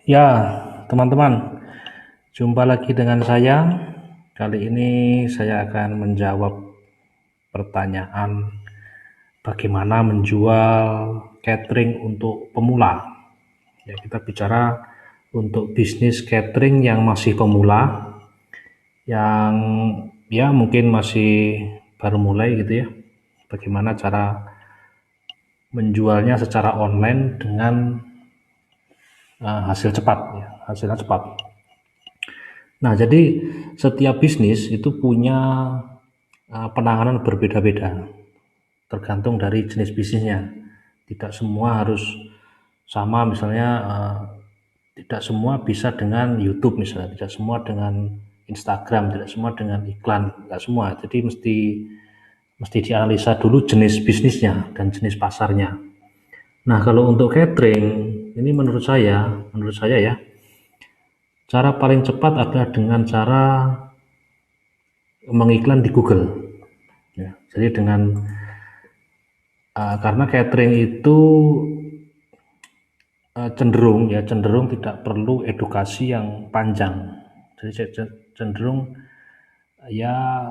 Ya, teman-teman, jumpa lagi dengan saya. Kali ini saya akan menjawab pertanyaan bagaimana menjual catering untuk pemula. Ya, kita bicara untuk bisnis catering yang masih pemula, yang ya mungkin masih baru mulai gitu ya. Bagaimana cara menjualnya secara online dengan hasil cepat, ya, hasilnya cepat. Nah, jadi setiap bisnis itu punya penanganan berbeda-beda, tergantung dari jenis bisnisnya. Tidak semua harus sama, misalnya tidak semua bisa dengan YouTube misalnya, tidak semua dengan Instagram, tidak semua dengan iklan, tidak semua. Jadi mesti dianalisa dulu jenis bisnisnya dan jenis pasarnya. Nah, kalau untuk catering, ini menurut saya ya, cara paling cepat adalah dengan cara mengiklan di Google. Ya, jadi karena catering itu cenderung tidak perlu edukasi yang panjang. Jadi cenderung ya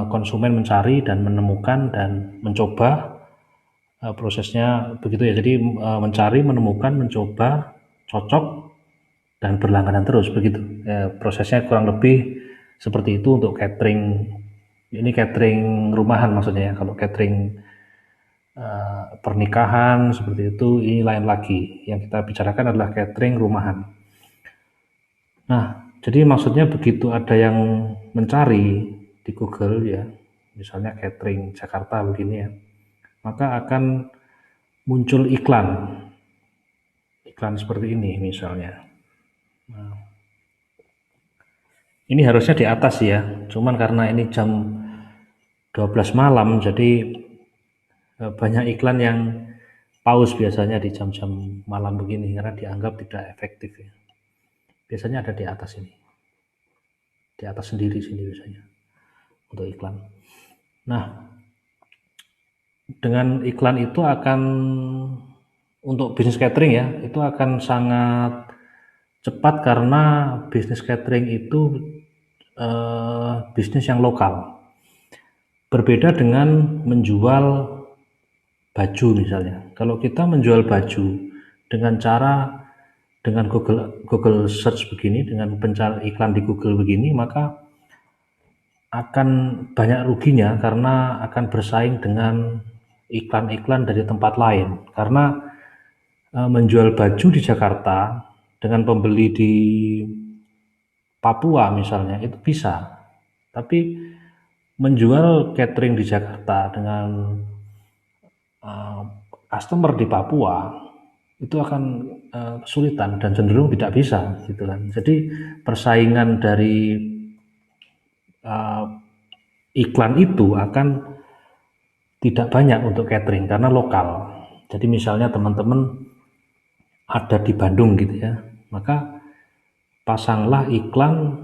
konsumen mencari dan menemukan dan mencoba, prosesnya begitu ya. Jadi mencari, menemukan, mencoba, cocok dan berlangganan terus begitu. Ya, prosesnya kurang lebih seperti itu untuk catering. Ini catering rumahan maksudnya ya. Kalau catering pernikahan seperti itu, ini lain lagi. Yang kita bicarakan adalah catering rumahan. Nah, jadi maksudnya begitu ada yang mencari di Google ya, misalnya catering Jakarta begini ya, maka akan muncul iklan, iklan seperti ini misalnya. Ini harusnya di atas ya, cuman karena ini jam 12 malam, jadi banyak iklan yang pause biasanya di jam-jam malam begini, karena dianggap tidak efektif ya. Biasanya ada di atas ini, di atas sendiri sini biasanya untuk iklan. Nah, dengan iklan itu akan, untuk bisnis catering ya, itu akan sangat cepat karena bisnis catering itu bisnis yang lokal. Berbeda dengan menjual baju misalnya. Kalau kita menjual baju dengan cara, dengan Google search begini, dengan pencari iklan di Google begini, maka akan banyak ruginya karena akan bersaing dengan iklan-iklan dari tempat lain. Karena menjual baju di Jakarta dengan pembeli di Papua misalnya itu bisa, tapi menjual catering di Jakarta dengan uh, customer di Papua itu akan kesulitan dan cenderung tidak bisa gitu kan. Jadi persaingan dari uh, iklan itu akan tidak banyak untuk catering karena lokal. Jadi misalnya teman-teman ada di Bandung gitu ya, maka pasanglah iklan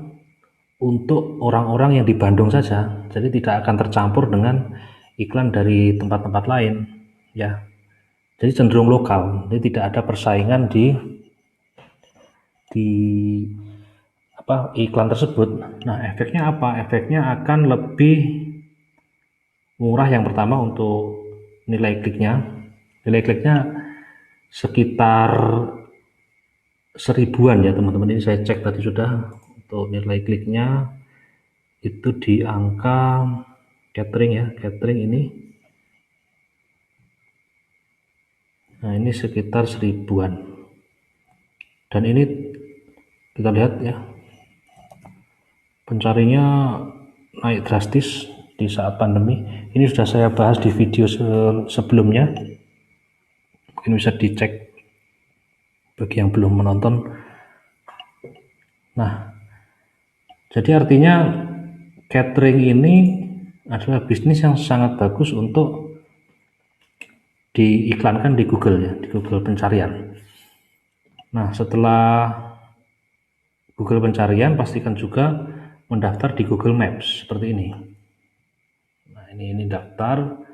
untuk orang-orang yang di Bandung saja, jadi tidak akan tercampur dengan iklan dari tempat-tempat lain, ya. Jadi cenderung lokal, jadi tidak ada persaingan di apa iklan tersebut. Nah, efeknya apa? Efeknya akan lebih murah yang pertama untuk nilai kliknya. Nilai kliknya sekitar 1000-an ya teman-teman. Ini saya cek tadi sudah, untuk nilai kliknya itu di angka catering ya, catering ini. Nah, ini sekitar 1000-an. Dan ini kita lihat ya, pencarinya naik drastis di saat pandemi. Ini sudah saya bahas di video sebelumnya. Mungkin bisa dicek bagi yang belum menonton. Nah, jadi artinya catering ini adalah bisnis yang sangat bagus untuk diiklankan di Google ya, di Google pencarian. Nah, setelah Google pencarian, pastikan juga mendaftar di Google Maps seperti ini. Nah, ini daftar,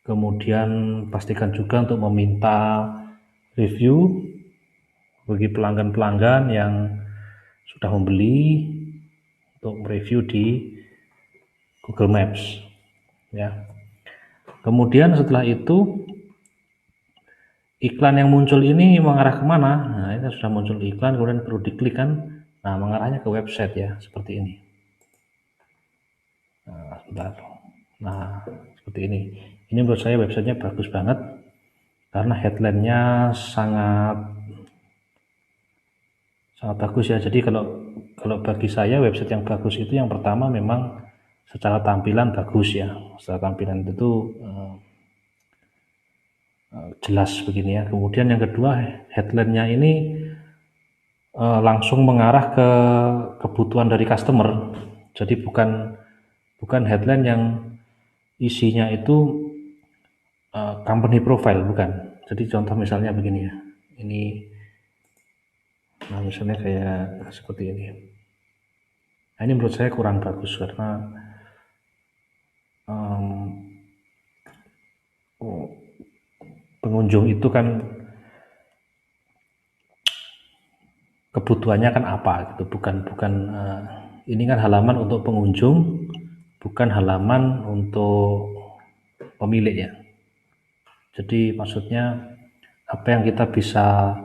kemudian pastikan juga untuk meminta review bagi pelanggan-pelanggan yang sudah membeli untuk mereview di Google Maps ya. Kemudian setelah itu iklan yang muncul ini mengarah kemana? Nah, ini sudah muncul iklan, kemudian perlu diklik kan. Nah, mengarahnya ke website ya, seperti ini. Nah, sebentar. Nah, seperti ini. Ini menurut saya websitenya bagus banget karena headline-nya sangat bagus ya. Jadi kalau kalau bagi saya website yang bagus itu yang pertama memang secara tampilan bagus ya. Secara tampilan itu jelas begini ya. Kemudian yang kedua headline-nya ini langsung mengarah ke kebutuhan dari customer. Jadi bukan headline yang isinya itu company profile, bukan. Jadi contoh misalnya begini ya. Ini nah misalnya kayak seperti ini. Nah, ini menurut saya kurang bagus karena pengunjung itu kan kebutuhannya kan apa gitu, bukan ini kan halaman untuk pengunjung, bukan halaman untuk pemilik ya. Jadi maksudnya apa yang kita bisa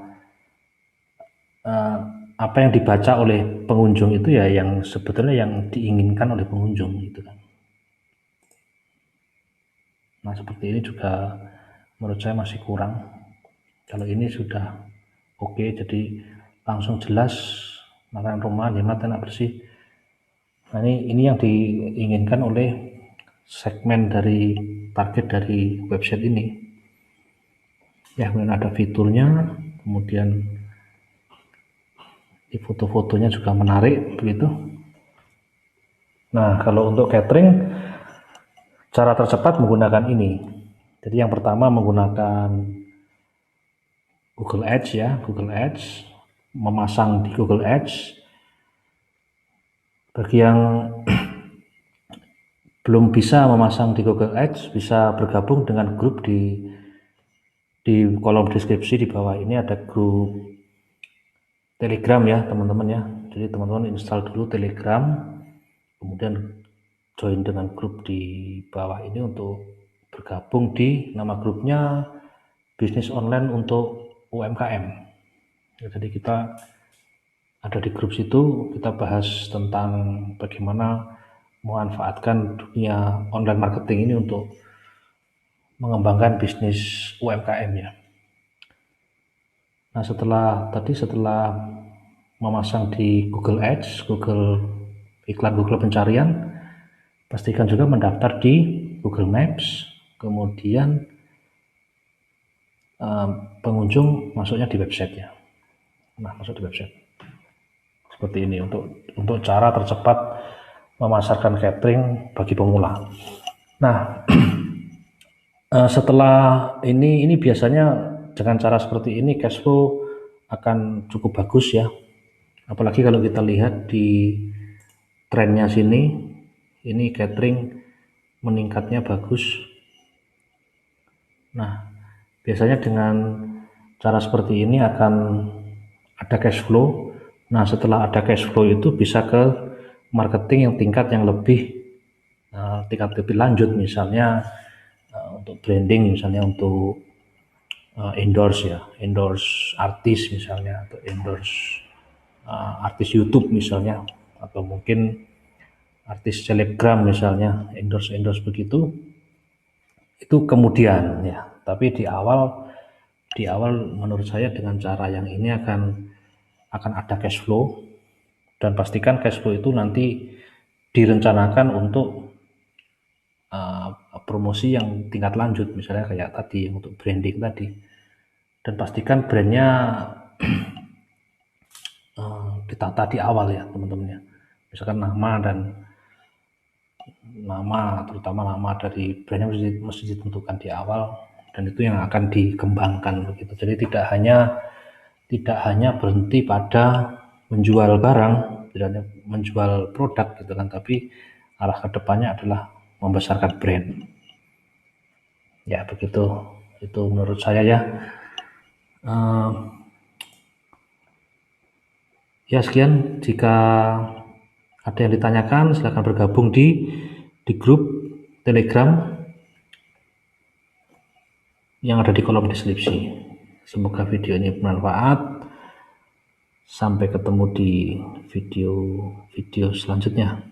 apa yang dibaca oleh pengunjung itu ya yang sebetulnya yang diinginkan oleh pengunjung gitu kan. Nah seperti ini juga menurut saya masih kurang. Kalau ini sudah oke, jadi langsung jelas makan rumah hemat enak bersih. Nah ini yang diinginkan oleh segmen dari target dari website ini. Ya kemudian ada fiturnya, kemudian di foto-fotonya juga menarik begitu. Nah kalau untuk catering cara tercepat menggunakan ini. Jadi yang pertama menggunakan Google Ads ya, Google Ads, memasang di Google Ads. Bagi yang belum bisa memasang di Google Ads, bisa bergabung dengan grup di kolom deskripsi di bawah ini ada grup Telegram ya teman-teman ya. Jadi teman-teman install dulu Telegram, kemudian join dengan grup di bawah ini untuk bergabung di nama grupnya bisnis online untuk UMKM. Ya, jadi kita ada di grup situ, kita bahas tentang bagaimana memanfaatkan dunia online marketing ini untuk mengembangkan bisnis UMKM ya. Nah setelah memasang di Google Ads, iklan Google pencarian, pastikan juga mendaftar di Google Maps, kemudian pengunjung masuknya di website ya. Nah masuk di website seperti ini untuk cara tercepat memasarkan catering bagi pemula. Nah setelah ini biasanya dengan cara seperti ini cash flow akan cukup bagus ya. Apalagi kalau kita lihat di trennya sini, ini catering meningkatnya bagus. Nah, biasanya dengan cara seperti ini akan ada cash flow. Nah, setelah ada cash flow itu bisa ke marketing yang tingkat lebih lanjut, misalnya untuk branding, misalnya untuk endorse artis misalnya, atau endorse artis YouTube misalnya, atau mungkin artis selebgram misalnya, endorse begitu. Itu kemudian ya, tapi di awal menurut saya dengan cara yang ini akan ada cash flow, dan pastikan cash flow itu nanti direncanakan untuk promosi yang tingkat lanjut, misalnya kayak tadi untuk branding tadi, dan pastikan brandnya ditata di awal ya teman-teman ya, misalkan terutama nama dari brandnya mesti ditentukan di awal, dan itu yang akan dikembangkan begitu. Jadi tidak hanya berhenti pada menjual barang, tidak hanya menjual produk gitu kan, tapi arah kedepannya adalah membesarkan brand. Ya begitu, itu menurut saya ya. Ya sekian, jika ada yang ditanyakan silahkan bergabung di grup Telegram yang ada di kolom deskripsi. Semoga video ini bermanfaat. Sampai ketemu di video selanjutnya.